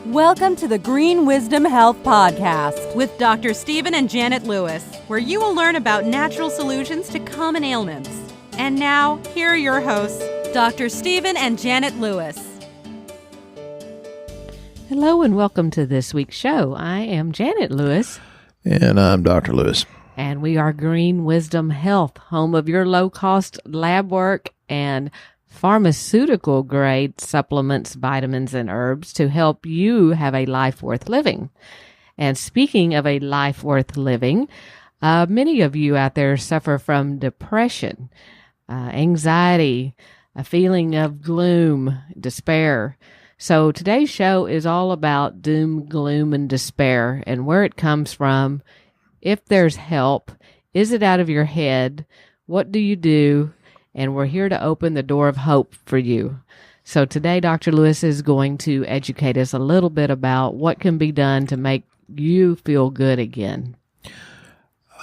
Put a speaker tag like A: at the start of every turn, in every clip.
A: Welcome to the Green Wisdom Health Podcast with Dr. Stephen and Janet Lewis, where you will learn about natural solutions to common ailments. And now, here are your hosts, Dr. Stephen and Janet Lewis.
B: Hello and welcome to this week's show. I am Janet Lewis.
C: And I'm Dr. Lewis.
B: And we are Green Wisdom Health, home of your low-cost lab work and pharmaceutical-grade supplements, vitamins, and herbs to help you have a life worth living. And speaking of a life worth living, many of you out there suffer from depression, anxiety, a feeling of gloom, despair. So today's show is all about doom, gloom, and despair and where it comes from. If there's help, is it out of your head? What do you do? And we're here to open the door of hope for you. So today, Dr. Lewis is going to educate us a little bit about what can be done to make you feel good again.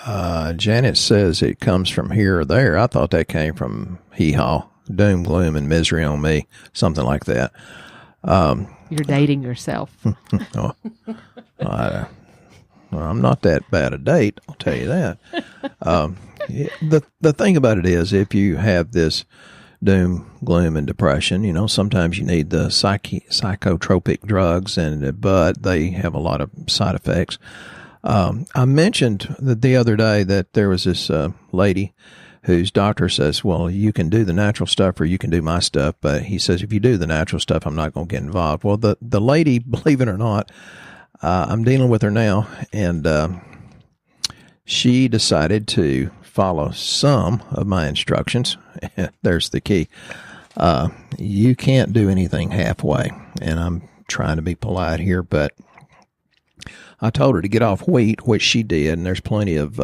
C: Janet says it comes from here or there. I thought that came from hee-haw, doom, gloom, and misery on me, something like that.
B: You're dating yourself.
C: I'm not that bad a date, I'll tell you that. The thing about it is, if you have this doom, gloom, and depression, sometimes you need the psychotropic drugs, but they have a lot of side effects. I mentioned the other day that there was this lady whose doctor says, well, you can do the natural stuff or you can do my stuff, but he says, if you do the natural stuff, I'm not going to get involved. Well, the lady, believe it or not, I'm dealing with her now, and she decided to follow some of my instructions. There's the key. You can't do anything halfway, and I'm trying to be polite here, but I told her to get off wheat, which she did, and there's plenty of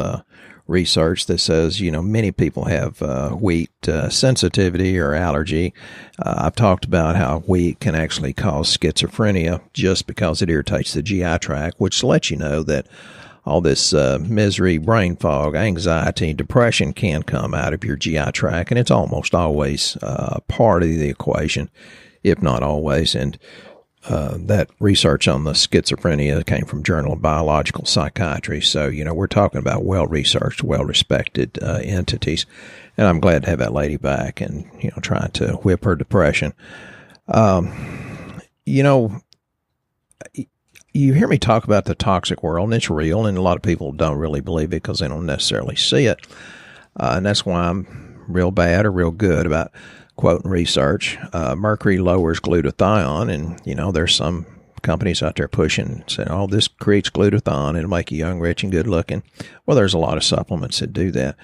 C: research that says, many people have wheat sensitivity or allergy. I've talked about how wheat can actually cause schizophrenia just because it irritates the GI tract, which lets you know that all this misery, brain fog, anxiety, depression can come out of your GI tract, and it's almost always part of the equation, if not always. And that research on the schizophrenia came from Journal of Biological Psychiatry. So, we're talking about well-researched, well-respected entities. And I'm glad to have that lady back and, trying to whip her depression. You hear me talk about the toxic world, and it's real, and a lot of people don't really believe it because they don't necessarily see it. And that's why I'm real bad or real good about quoting research. Mercury lowers glutathione, and, there's some companies out there pushing, saying, oh, this creates glutathione, it'll make you young, rich, and good looking. Well, there's a lot of supplements that do that.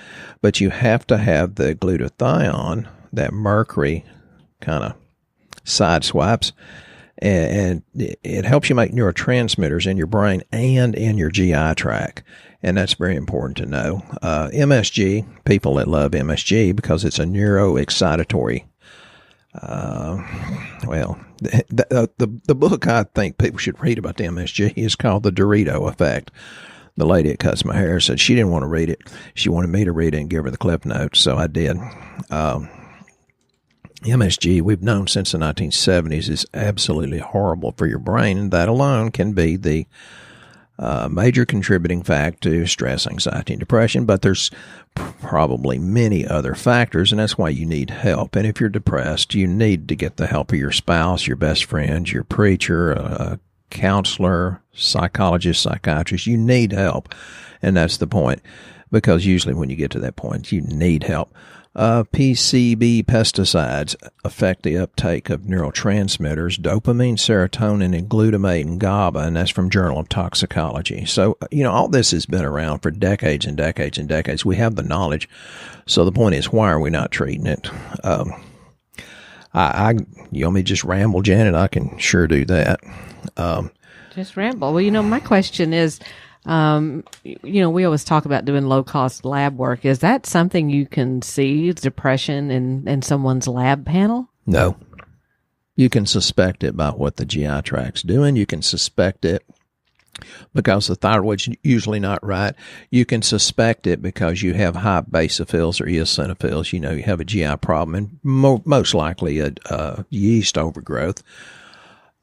C: But you have to have the glutathione, that mercury kind of sideswipes, and it helps you make neurotransmitters in your brain and in your GI tract. And that's very important to know. MSG, people that love MSG because it's a neuroexcitatory. The book I think people should read about the MSG is called The Dorito Effect. The lady that cuts my hair said she didn't want to read it. She wanted me to read it and give her the clip notes, so I did. MSG, we've known since the 1970s, is absolutely horrible for your brain, and that alone can be the major contributing factor to stress, anxiety, and depression, but there's probably many other factors, and that's why you need help. And if you're depressed, you need to get the help of your spouse, your best friend, your preacher, a counselor, psychologist, psychiatrist. You need help, and that's the point, because usually when you get to that point, you need help. PCB pesticides affect the uptake of neurotransmitters, dopamine, serotonin, and glutamate and GABA, and that's from Journal of Toxicology. So, all this has been around for decades and decades and decades. We have the knowledge. So the point is, why are we not treating it? You want me to just ramble, Janet? I can sure do that.
B: Just ramble. Well, my question is, we always talk about doing low-cost lab work. Is that something you can see, depression, in someone's lab panel?
C: No. You can suspect it by what the GI tract's doing. You can suspect it because the thyroid's usually not right. You can suspect it because you have high basophils or eosinophils. You have a GI problem, and most likely a yeast overgrowth.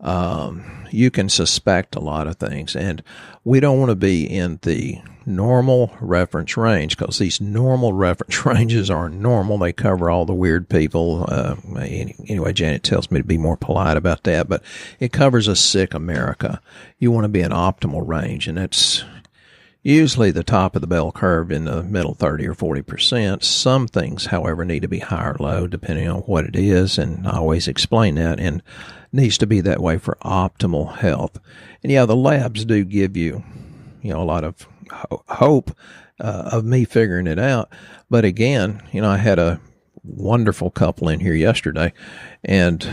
C: You can suspect a lot of things, and we don't want to be in the normal reference range, because these normal reference ranges aren't normal. They cover all the weird people. Anyway, Janet tells me to be more polite about that, but it covers a sick America. You want to be in optimal range, and that's usually the top of the bell curve in the middle 30 or 40%. Some things, however, need to be high or low depending on what it is, and I always explain that, and needs to be that way for optimal health. And yeah, the labs do give you, a lot of hope of me figuring it out. But again, I had a wonderful couple in here yesterday, and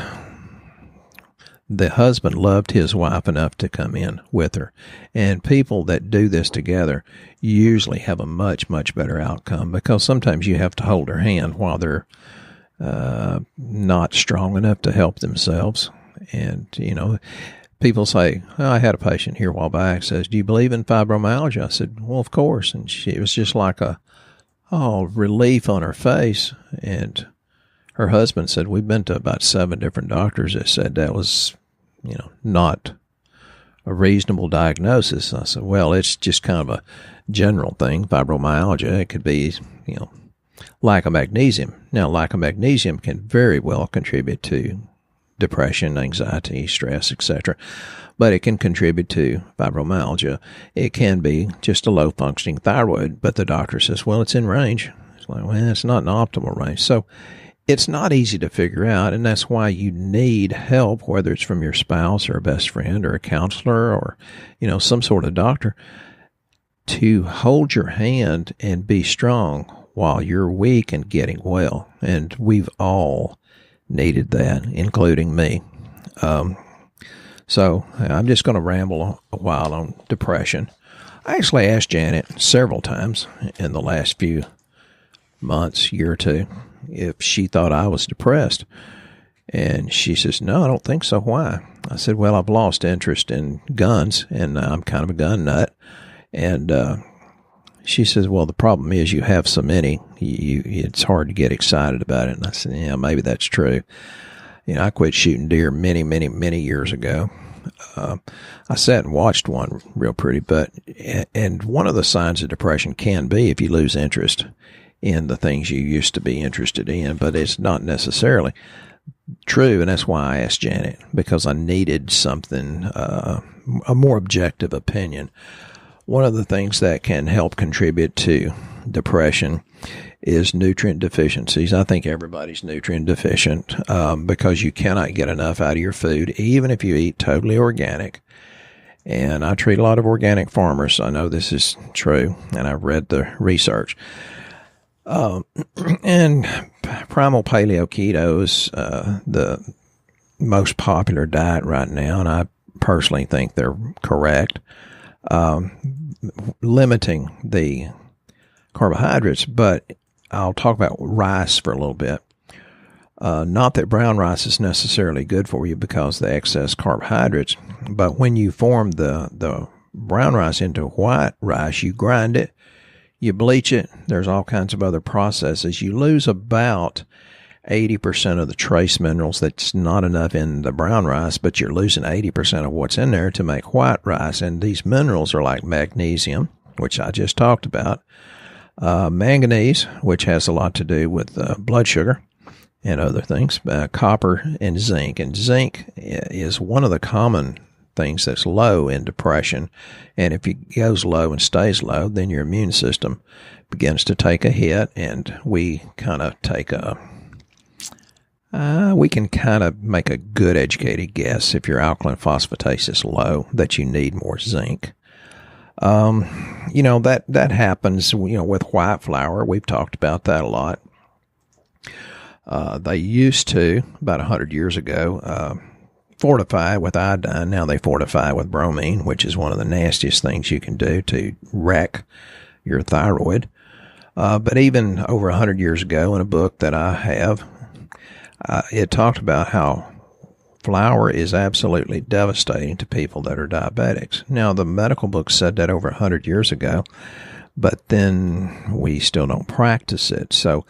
C: the husband loved his wife enough to come in with her. And people that do this together usually have a much, much better outcome, because sometimes you have to hold her hand while they're not strong enough to help themselves. And, people say, I had a patient here a while back says, do you believe in fibromyalgia? I said, well, of course. And it was just like a relief on her face. And her husband said, we've been to about 7 different doctors that said that was, not a reasonable diagnosis. I said, well, it's just kind of a general thing, fibromyalgia. It could be, lack of magnesium. Now, lack of magnesium can very well contribute to depression, anxiety, stress, etc. But it can contribute to fibromyalgia. It can be just a low-functioning thyroid, but the doctor says, well, it's in range. It's like, well, it's not an optimal range. So it's not easy to figure out, and that's why you need help, whether it's from your spouse or a best friend or a counselor or, some sort of doctor, to hold your hand and be strong while you're weak and getting well. And we've all needed that, including me. So I'm just going to ramble a while on depression. I actually asked Janet several times in the last few months, year or two, if she thought I was depressed. And she says, no, I don't think so. Why? I said, well, I've lost interest in guns, and I'm kind of a gun nut. And she says, well, the problem is you have so many, it's hard to get excited about it. And I said, yeah, maybe that's true. I quit shooting deer many, many, many years ago. I sat and watched one real pretty, and one of the signs of depression can be if you lose interest in the things you used to be interested in, but it's not necessarily true. And that's why I asked Janet, because I needed something, a more objective opinion. One of the things that can help contribute to depression is nutrient deficiencies. I think everybody's nutrient deficient because you cannot get enough out of your food, even if you eat totally organic. And I treat a lot of organic farmers, so I know this is true, and I've read the research. And primal paleo keto is the most popular diet right now, and I personally think they're correct. Limiting the carbohydrates, but I'll talk about rice for a little bit. Not that brown rice is necessarily good for you because of the excess carbohydrates, but when you form the brown rice into white rice, you grind it, you bleach it, there's all kinds of other processes. You lose about 80% of the trace minerals. That's not enough in the brown rice, but you're losing 80% of what's in there to make white rice. And these minerals are like magnesium, which I just talked about, manganese, which has a lot to do with blood sugar and other things, copper and zinc. And zinc is one of the common things that's low in depression. And if it goes low and stays low, then your immune system begins to take a hit, and we kind of take we can kind of make a good educated guess if your alkaline phosphatase is low that you need more zinc. That happens, with white flour. We've talked about that a lot. They used to, about 100 years ago, fortify with iodine. Now they fortify with bromine, which is one of the nastiest things you can do to wreck your thyroid. But even over 100 years ago, in a book that I have, it talked about how flour is absolutely devastating to people that are diabetics. Now, the medical book said that over 100 years ago, but then we still don't practice it. So,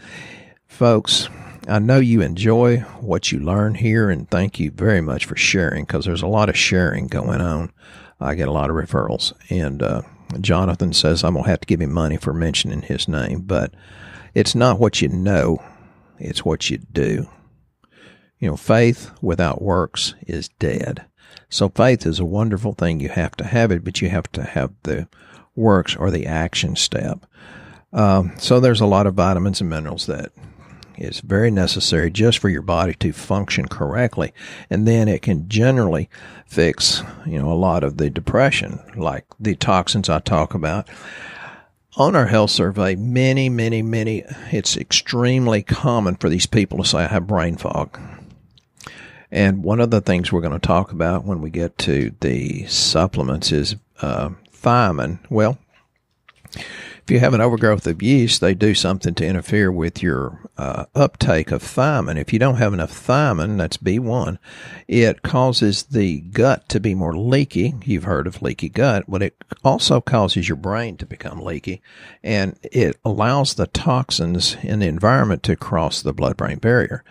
C: folks, I know you enjoy what you learn here, and thank you very much for sharing, because there's a lot of sharing going on. I get a lot of referrals, and Jonathan says I'm going to have to give him money for mentioning his name, but it's not what you know, it's what you do. Faith without works is dead. So faith is a wonderful thing. You have to have it, but you have to have the works or the action step. So there's a lot of vitamins and minerals that is very necessary just for your body to function correctly. And then it can generally fix, a lot of the depression, like the toxins I talk about. On our health survey, many, it's extremely common for these people to say, I have brain fog. And one of the things we're going to talk about when we get to the supplements is thiamine. Well, if you have an overgrowth of yeast, they do something to interfere with your uptake of thiamine. If you don't have enough thiamine, that's B1, it causes the gut to be more leaky. You've heard of leaky gut, but it also causes your brain to become leaky, and it allows the toxins in the environment to cross the blood-brain barrier.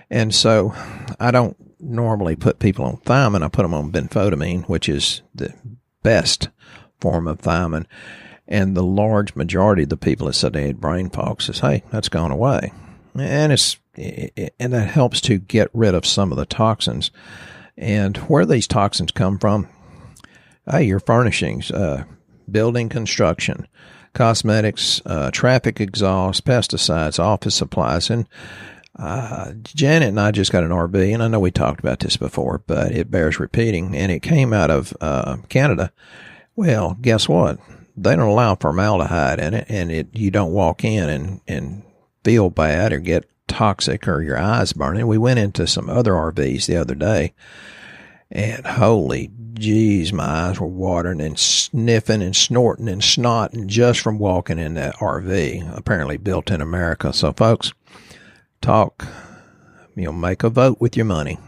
C: And so I don't normally put people on thiamine. I put them on benfotiamine, which is the best form of thiamine. And the large majority of the people that said they had brain fog says, hey, that's gone away. And that helps to get rid of some of the toxins. And where these toxins come from, your furnishings, building construction, cosmetics, traffic exhaust, pesticides, office supplies. And Janet and I just got an RV, and I know we talked about this before, but it bears repeating, and it came out of Canada. Well, guess what? They don't allow formaldehyde in it, and you don't walk in and feel bad or get toxic or your eyes burning. We went into some other RVs the other day, and holy geez, my eyes were watering and sniffing and snorting and snotting just from walking in that RV, apparently built in America. So, folks, make a vote with your money.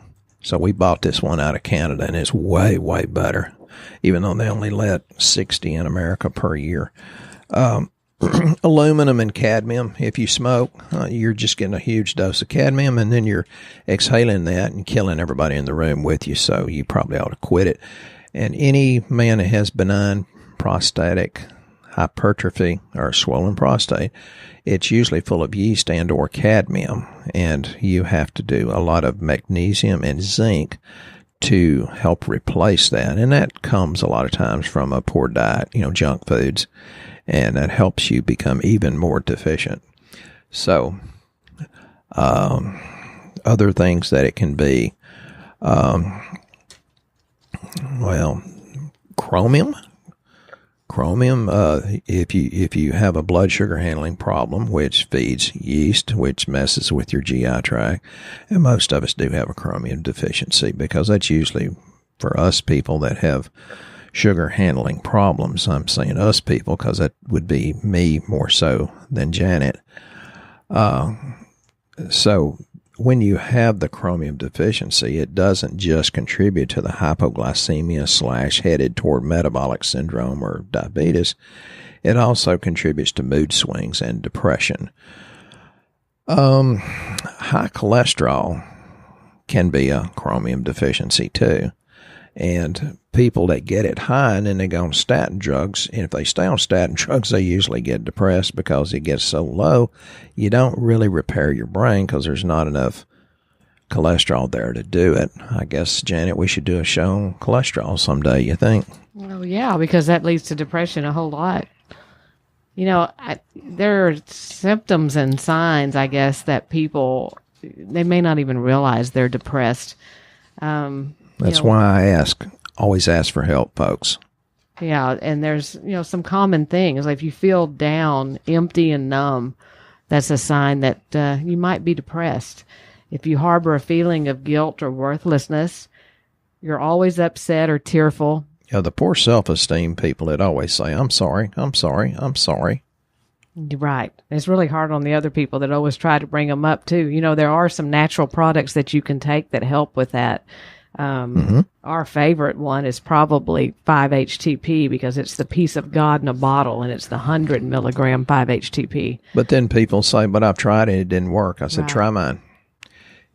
C: So we bought this one out of Canada, and it's way, way better, even though they only let 60 in America per year. Aluminum and cadmium, if you smoke, you're just getting a huge dose of cadmium, and then you're exhaling that and killing everybody in the room with you, so you probably ought to quit it. And any man that has benign prostatic hypertrophy or swollen prostate, it's usually full of yeast and or cadmium, and you have to do a lot of magnesium and zinc to help replace that. And that comes a lot of times from a poor diet, junk foods, and that helps you become even more deficient. So, other things that it can be, chromium. Chromium, if you have a blood sugar handling problem, which feeds yeast, which messes with your GI tract, and most of us do have a chromium deficiency, because that's usually for us people that have sugar handling problems. I'm saying us people because that would be me more so than Janet. So when you have the chromium deficiency, it doesn't just contribute to the hypoglycemia / headed toward metabolic syndrome or diabetes. It also contributes to mood swings and depression. High cholesterol can be a chromium deficiency too. And people that get it high and then they go on statin drugs, and if they stay on statin drugs, they usually get depressed because it gets so low, you don't really repair your brain because there's not enough cholesterol there to do it. I guess, Janet, we should do a show on cholesterol someday, you think?
B: Well, yeah, because that leads to depression a whole lot. There are symptoms and signs, I guess, that people, they may not even realize they're depressed.
C: That's why I always ask for help, folks.
B: Yeah, and there's, some common things. Like if you feel down, empty, and numb, that's a sign that you might be depressed. If you harbor a feeling of guilt or worthlessness, you're always upset or tearful.
C: Yeah, the poor self-esteem people that always say, I'm sorry, I'm sorry, I'm sorry.
B: Right. It's really hard on the other people that always try to bring them up, too. There are some natural products that you can take that help with that. Our favorite one is probably 5-HTP because it's the peace of God in a bottle, and it's the 100 milligram 5-HTP.
C: But then people say, but I've tried it, it didn't work. I said, Try mine.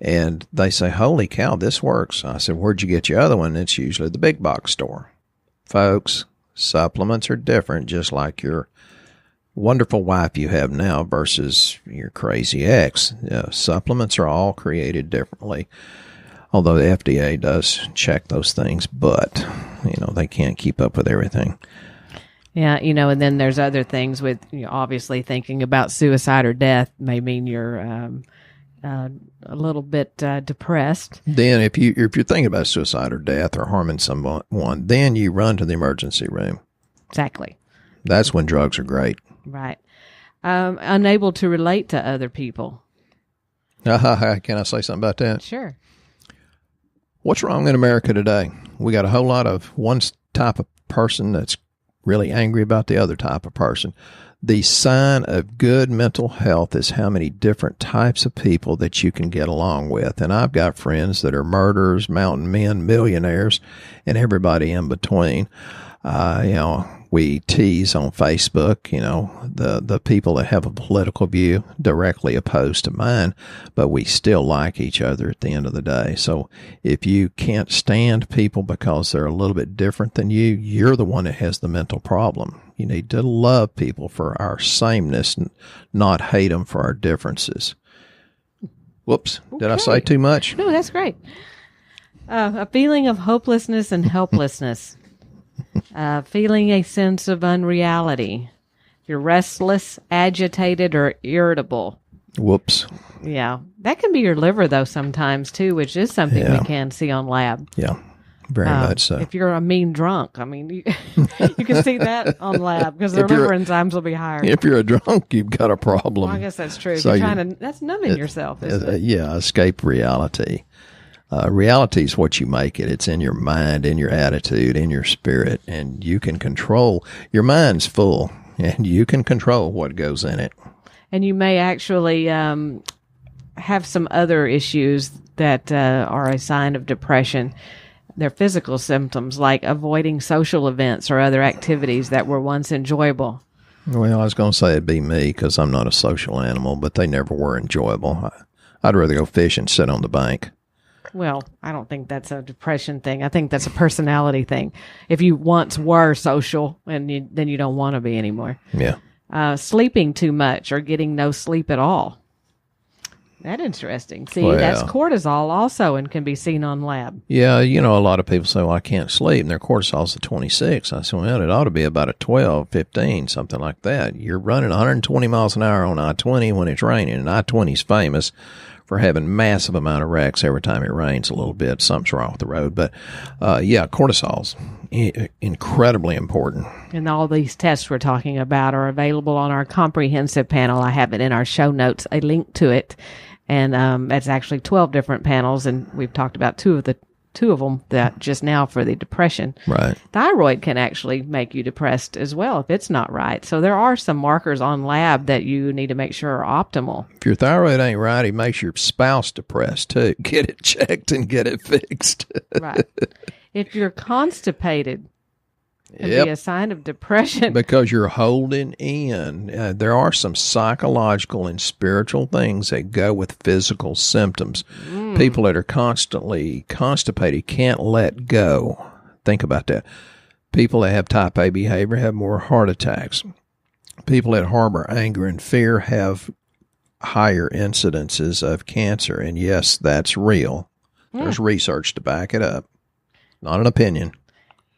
C: And they say, holy cow, this works. I said, where'd you get your other one? It's usually the big box store. Folks, supplements are different, just like your wonderful wife you have now versus your crazy ex. Supplements are all created differently, although the FDA does check those things, but, they can't keep up with everything.
B: Yeah, and then there's other things with, obviously thinking about suicide or death may mean you're a little bit depressed.
C: Then if you're thinking about suicide or death or harming someone, then you run to the emergency room.
B: Exactly.
C: That's when drugs are great.
B: Right. Unable to relate to other people.
C: Can I say something about that?
B: Sure.
C: What's wrong in America today? We got a whole lot of one type of person that's really angry about the other type of person. The sign of good mental health is how many different types of people that you can get along with. And I've got friends that are murderers, mountain men, millionaires, and everybody in between. We tease on Facebook, the people that have a political view directly opposed to mine, but we still like each other at the end of the day. So if you can't stand people because they're a little bit different than you, you're the one that has the mental problem. You need to love people for our sameness, not hate them for our differences. Whoops. Okay. Did I say too much?
B: No, that's great. A feeling of hopelessness and helplessness. Feeling a sense of unreality. You're restless, agitated, or irritable.
C: Whoops.
B: Yeah. That can be your liver, though, sometimes, too, which is something we can see on lab.
C: Yeah, very much so.
B: If you're a mean drunk, you can see that on lab because the liver enzymes will be higher.
C: If you're a drunk, you've got a problem.
B: Well, I guess that's true.
C: So
B: if you're that's numbing yourself, isn't it?
C: Yeah, escape reality. Reality is what you make it. It's in your mind, in your attitude, in your spirit, and you can control. Your mind's full, and you can control what goes in it.
B: And you may actually have some other issues that are a sign of depression. They're physical symptoms like avoiding social events or other activities that were once enjoyable.
C: Well, I was going to say it'd be me because I'm not a social animal, but they never were enjoyable. I'd rather go fish and sit on the bank.
B: Well, I don't think that's a depression thing. I think that's a personality thing. If you once were social, and then you don't want to be anymore.
C: Yeah.
B: Sleeping too much or getting no sleep at all. That's interesting. See, that's cortisol also and can be seen on lab.
C: Yeah, a lot of people say, well, I can't sleep, and their cortisol's a 26. I said, well, it ought to be about a 12, 15, something like that. You're running 120 miles an hour on I-20 when it's raining, and I-20's famous for having massive amount of wrecks every time it rains a little bit. Something's wrong with the road. But, cortisol's incredibly important.
B: And all these tests we're talking about are available on our comprehensive panel. I have it in our show notes, a link to it. And it's actually 12 different panels, and we've talked about two of them that just now for the depression.
C: Right.
B: Thyroid can actually make you depressed as well if it's not right. So there are some markers on lab that you need to make sure are optimal.
C: If your thyroid ain't right, it makes your spouse depressed too. Get it checked and get it fixed.
B: Right. If you're constipated, it can be a sign of depression.
C: Because you're holding in. There are some psychological and spiritual things that go with physical symptoms. People that are constantly constipated can't let go. Think about that. People that have type A behavior have more heart attacks. People that harbor anger and fear have higher incidences of cancer. And yes, that's real. There's research to back it up. Not an opinion.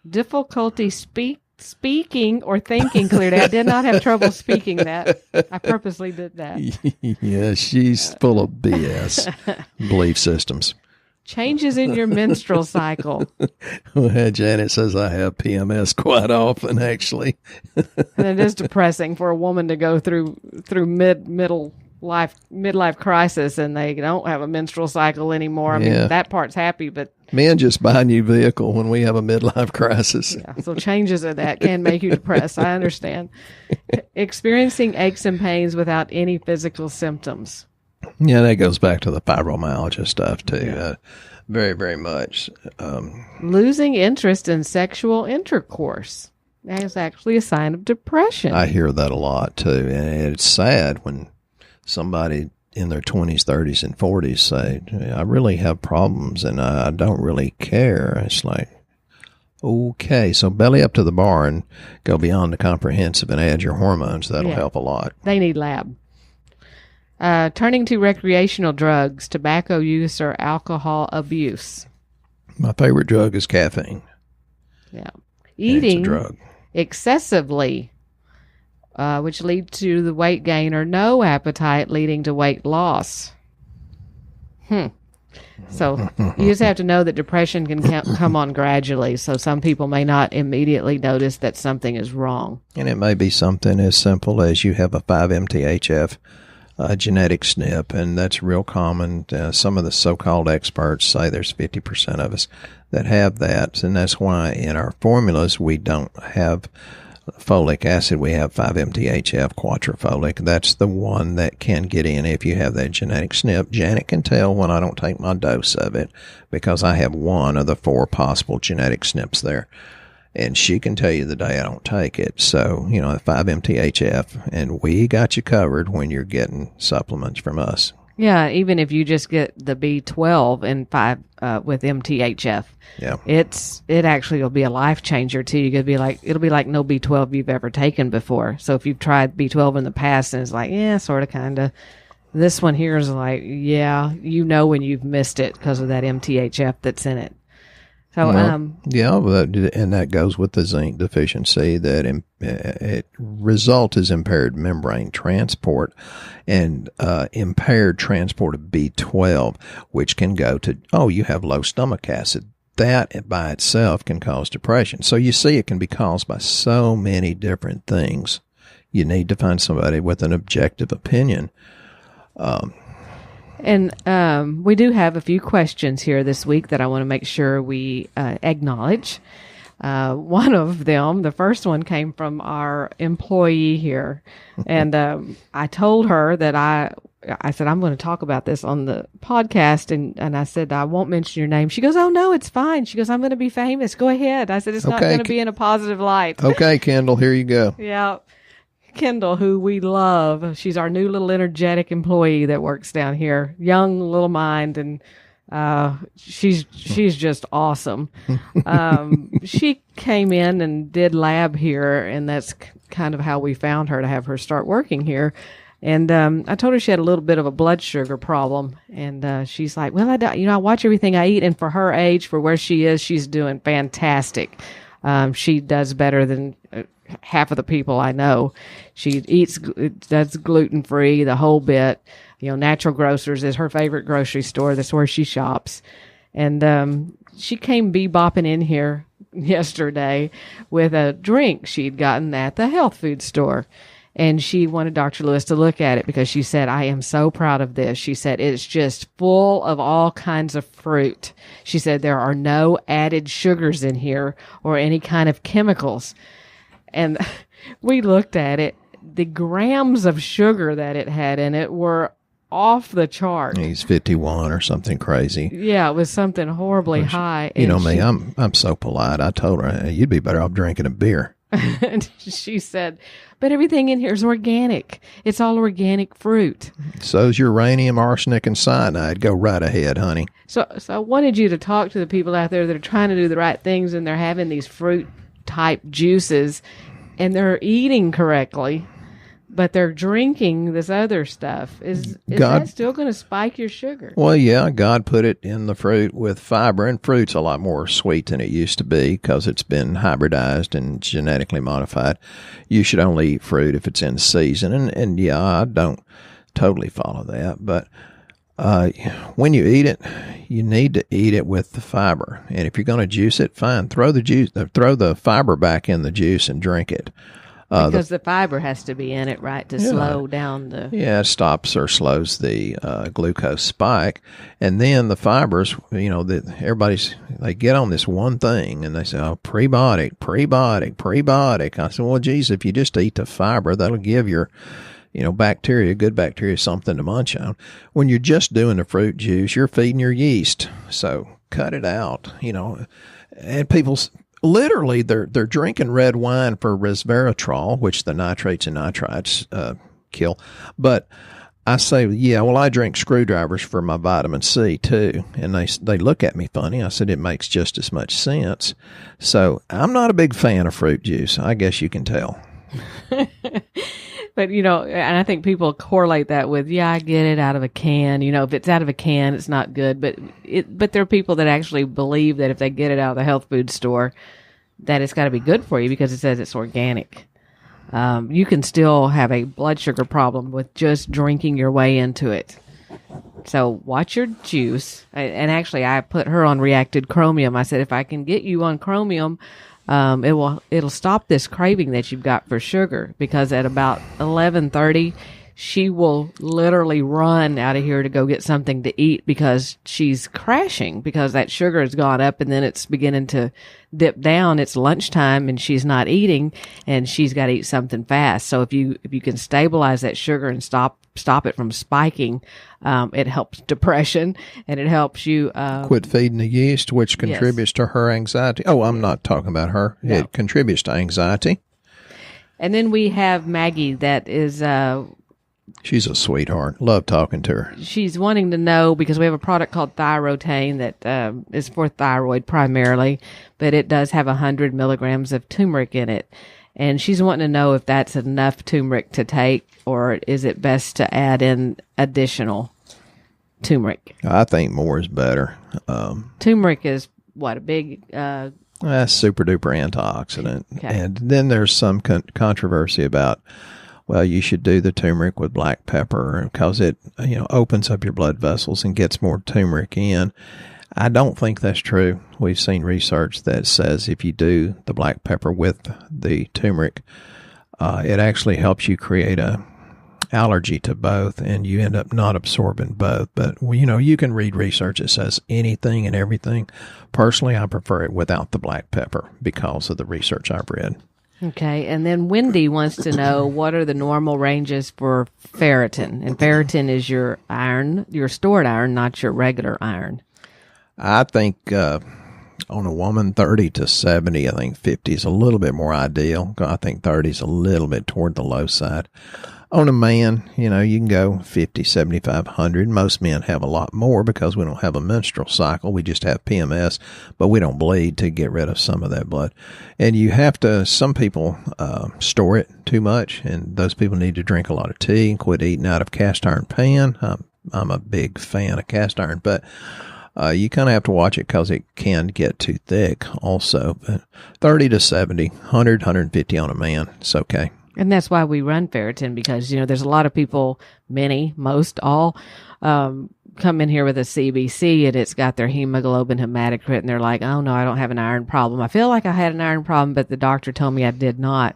B: Difficulty speaking or thinking clearly. I did not have trouble speaking that. I purposely did that.
C: Yeah, she's full of BS. Belief systems.
B: Changes in your menstrual cycle.
C: Well, Janet says I have PMS quite often, actually.
B: And it is depressing for a woman to go through midlife crisis and they don't have a menstrual cycle anymore. I mean, that part's happy, but
C: men just buy a new vehicle when we have a midlife crisis.
B: Yeah, so changes of that can make you depressed. I understand. Experiencing aches and pains without any physical symptoms.
C: Yeah, that goes back to the fibromyalgia stuff too. Yeah. Very, very much.
B: Losing interest in sexual intercourse. That is actually a sign of depression.
C: I hear that a lot too, and it's sad when somebody in their 20s, 30s, and 40s say, I really have problems and I don't really care. It's like, okay, so belly up to the bar and go beyond the comprehensive and add your hormones. That'll help a lot.
B: They need lab. Turning to recreational drugs, tobacco use, or alcohol abuse.
C: My favorite drug is caffeine.
B: Yeah. Eating
C: it's a drug.
B: Excessively, which leads to the weight gain, or no appetite leading to weight loss. So you just have to know that depression can come on gradually. So some people may not immediately notice that something is wrong.
C: And it may be something as simple as you have a 5-MTHF genetic SNP, and that's real common. Some of the so-called experts say there's 50% of us that have that, and that's why in our formulas we don't have folic acid. We have 5-MTHF quadrifolic. That's the one that can get in if you have that genetic SNP. Janet can tell when I don't take my dose of it because I have one of the 4 possible genetic SNPs there. And she can tell you the day I don't take it. So, 5-MTHF, and we got you covered when you're getting supplements from us.
B: Yeah, even if you just get the B12 and 5 with MTHF, it actually will be a life changer too. It'll be like no B12 you've ever taken before. So if you've tried B12 in the past and it's like, yeah, sort of, kind of, this one here is like, yeah, when you've missed it because of that MTHF that's in it. So,
C: and that goes with the zinc deficiency. That it result is impaired membrane transport and impaired transport of B12, which can go to, you have low stomach acid. That by itself can cause depression. So you see, it can be caused by so many different things. You need to find somebody with an objective opinion.
B: And we do have a few questions here this week that I want to make sure we acknowledge. One of them, the first one, came from our employee here. And I told her that I said, I'm going to talk about this on the podcast. And I said, I won't mention your name. She goes, oh, no, it's fine. She goes, I'm going to be famous. Go ahead. I said, it's not going to be in a positive light.
C: Okay, Kendall, here you go.
B: Yeah. Kendall, who we love. She's our new little energetic employee that works down here. Young little mind, and she's just awesome. She came in and did lab here, and that's kind of how we found her to have her start working here. And I told her she had a little bit of a blood sugar problem, and she's like, well, I watch everything I eat, and for her age, for where she is, she's doing fantastic. She does better than half of the people I know. She does gluten-free, the whole bit. Natural Grocers is her favorite grocery store. That's where she shops. And she came bebopping in here yesterday with a drink she'd gotten at the health food store. And she wanted Dr. Lewis to look at it because she said, I am so proud of this. She said, it's just full of all kinds of fruit. She said, there are no added sugars in here or any kind of chemicals. And we looked at it. The grams of sugar that it had in it were off the chart.
C: He's 51 or something crazy.
B: Yeah, it was something horribly high.
C: You know me, I'm so polite. I told her, you'd be better off drinking a beer.
B: And she said, but everything in here is organic. It's all organic fruit.
C: So's uranium, arsenic, and cyanide. Go right ahead, honey.
B: So I wanted you to talk to the people out there that are trying to do the right things, and they're having these fruit-type juices, and they're eating correctly, but they're drinking this other stuff. Is that still going to spike your sugar?
C: Well, yeah, God put it in the fruit with fiber, and fruit's a lot more sweet than it used to be because it's been hybridized and genetically modified. You should only eat fruit if it's in season, and yeah, I don't totally follow that, but when you eat it, you need to eat it with the fiber. And if you're going to juice it, fine. Throw the fiber back in the juice and drink it.
B: Because the fiber has to be in it, right, to slow down the...
C: Yeah, it stops or slows the glucose spike. And then the fibers, they get on this one thing, and they say, prebiotic. I said, well, geez, if you just eat the fiber, that'll give your... good bacteria, something to munch on. When you're just doing the fruit juice, you're feeding your yeast. So cut it out, And people, literally, they're drinking red wine for resveratrol, which the nitrates and nitrites kill. But I say, yeah, well, I drink screwdrivers for my vitamin C too. And they look at me funny. I said, it makes just as much sense. So I'm not a big fan of fruit juice. I guess you can tell.
B: But, and I think people correlate that with, yeah, I get it out of a can. If it's out of a can, it's not good. But there are people that actually believe that if they get it out of the health food store, that it's got to be good for you because it says it's organic. You can still have a blood sugar problem with just drinking your way into it. So watch your juice. And actually, I put her on reacted chromium. I said, if I can get you on chromium, it'll stop this craving that you've got for sugar, because at about 11:30, she will literally run out of here to go get something to eat because she's crashing because that sugar has gone up and then it's beginning to dip down. It's lunchtime and she's not eating and she's got to eat something fast. So if you can stabilize that sugar and stop it from spiking, it helps depression and it helps you
C: quit feeding the yeast, which contributes to her anxiety. Oh, I'm not talking about her. No. It contributes to anxiety.
B: And then we have Maggie that is
C: she's a sweetheart. Love talking to her.
B: She's wanting to know, because we have a product called Thyrotane that is for thyroid primarily, but it does have 100 milligrams of turmeric in it. And she's wanting to know if that's enough turmeric to take, or is it best to add in additional turmeric?
C: I think more is better.
B: Turmeric is what, a big...
C: super duper antioxidant.
B: Okay.
C: And then there's some controversy about, well, you should do the turmeric with black pepper because it, opens up your blood vessels and gets more turmeric in. I don't think that's true. We've seen research that says if you do the black pepper with the turmeric, it actually helps you create a allergy to both, and you end up not absorbing both. But, you can read research that says anything and everything. Personally, I prefer it without the black pepper because of the research I've read.
B: Okay, and then Wendy wants to know what are the normal ranges for ferritin? And ferritin is your iron, your stored iron, not your regular iron.
C: I think on a woman, 30 to 70, I think 50 is a little bit more ideal. I think 30 is a little bit toward the low side. On a man, you can go 50, 75, 100. Most men have a lot more because we don't have a menstrual cycle. We just have PMS, but we don't bleed to get rid of some of that blood. And you have to, some people store it too much, and those people need to drink a lot of tea and quit eating out of cast iron pan. I'm a big fan of cast iron, but you kind of have to watch it because it can get too thick also. But 30 to 70, 100, 150 on a man, it's okay.
B: And that's why we run ferritin, because, there's a lot of people, most all, come in here with a CBC and it's got their hemoglobin hematocrit and they're like, oh no, I don't have an iron problem. I feel like I had an iron problem, but the doctor told me I did not.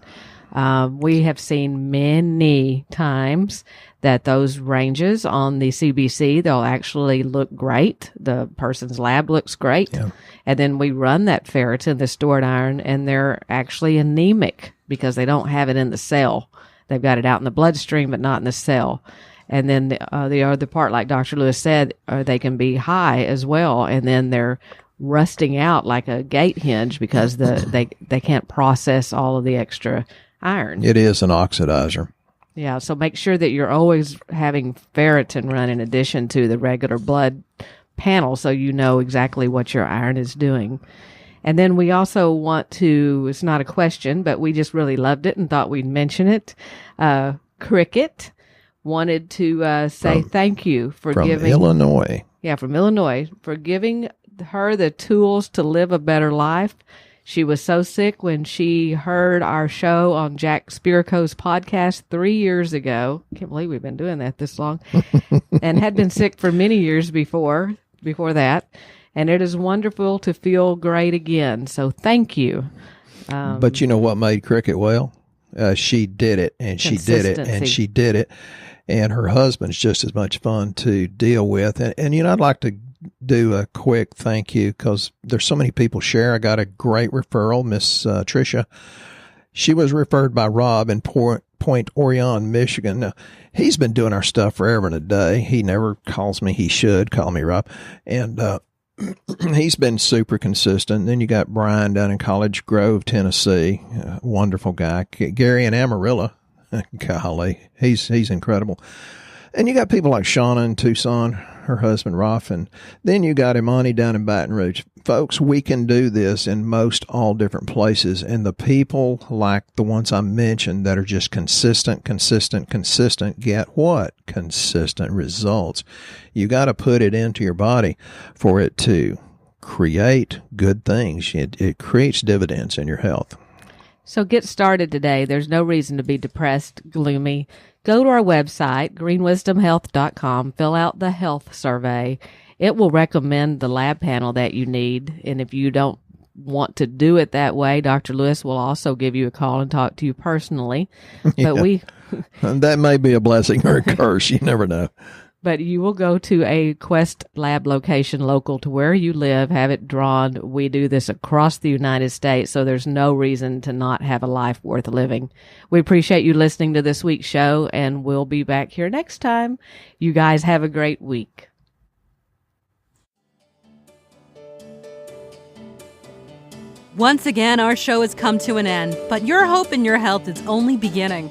B: We have seen many times that those ranges on the CBC, they'll actually look great. The person's lab looks great. Yeah. And then we run that ferritin, the stored iron, and they're actually anemic because they don't have it in the cell. They've got it out in the bloodstream, but not in the cell. And then the other part, like Dr. Lewis said, they can be high as well. And then they're rusting out like a gate hinge because they can't process all of the extra iron.
C: It is an oxidizer.
B: Yeah, so make sure that you're always having ferritin run in addition to the regular blood panel so you know exactly what your iron is doing. And then we also want to, it's not a question, but we just really loved it and thought we'd mention it. Cricket wanted to say thank you for giving...
C: From Illinois.
B: Yeah, from Illinois, for giving her the tools to live a better life. She was so sick when she heard our show on Jack Spirko's podcast 3 years ago. Can't believe we've been doing that this long. And had been sick for many years before that. And it is wonderful to feel great again. So thank you.
C: But you know what made Cricket well? She did it, and she did it, and she did it. And her husband's just as much fun to deal with. And I'd like to do a quick thank you because there's so many people share. I got a great referral, Miss Tricia. She was referred by Rob in Point Orion, Michigan. Now, he's been doing our stuff forever and a day. He never calls me. He should call me Rob. And he's been super consistent. Then you got Brian down in College Grove, Tennessee. Wonderful guy. Gary in Amarillo. Golly, he's incredible. And you got people like Shauna in Tucson, her husband, Rolf, and then you got Imani down in Baton Rouge. Folks, we can do this in most all different places. And the people like the ones I mentioned that are just consistent, get what? Consistent results. You got to put it into your body for it to create good things. It creates dividends in your health.
B: So get started today. There's no reason to be depressed, gloomy. Go to our website, greenwisdomhealth.com, fill out the health survey. It will recommend the lab panel that you need. And if you don't want to do it that way, Dr. Lewis will also give you a call and talk to you personally.
C: Yeah.
B: But
C: that may be a blessing or a curse. You never know.
B: But you will go to a Quest lab location local to where you live, have it drawn. We do this across the United States, so there's no reason to not have a life worth living. We appreciate you listening to this week's show, and we'll be back here next time. You guys have a great week.
A: Once again, our show has come to an end, but your hope in your health is only beginning.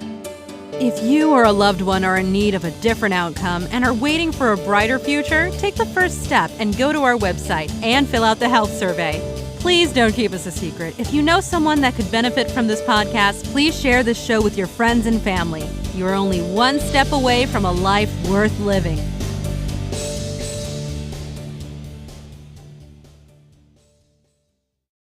A: If you or a loved one are in need of a different outcome and are waiting for a brighter future, take the first step and go to our website and fill out the health survey. Please don't keep us a secret. If you know someone that could benefit from this podcast, please share this show with your friends and family. You are only one step away from a life worth living.